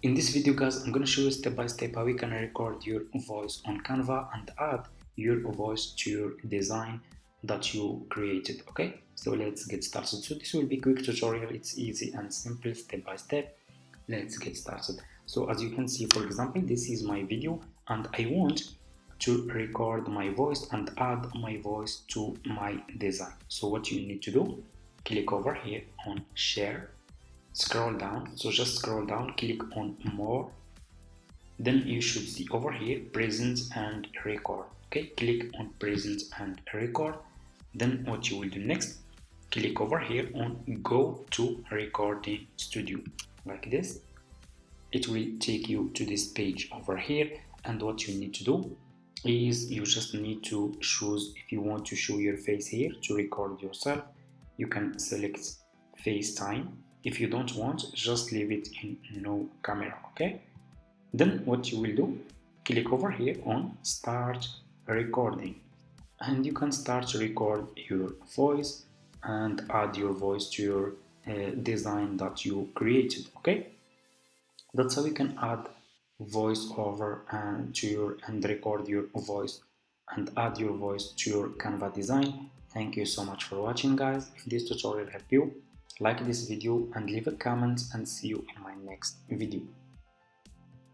In this video guys, I'm gonna show you step by step how you can record your voice on Canva and add your voice to your design that you created. Okay, so let's get started. So this will be a quick tutorial. It's easy and simple, step by step. Let's get started. So as you can see, for example, this is my video and I want to record my voice and add my voice to my design. So what you need to do, click over here on share, scroll down, so just scroll down, click on more, then you should see over here present and record. Okay, click on present and record. Then what you will do next, click over here on go to recording studio like this. It will take you to this page over here, and what you need to do is you just need to choose if you want to show your face here to record yourself. You can select FaceTime. If you don't want, just leave it in no camera. Okay, then what you will do, click over here on start recording, and you can start to record your voice and add your voice to your design that you created. Okay, that's how you can add voice over to your and record your voice and add your voice to your Canva design. Thank you so much for watching guys. If this tutorial helped you, like this video and leave a comment, and see you in my next video.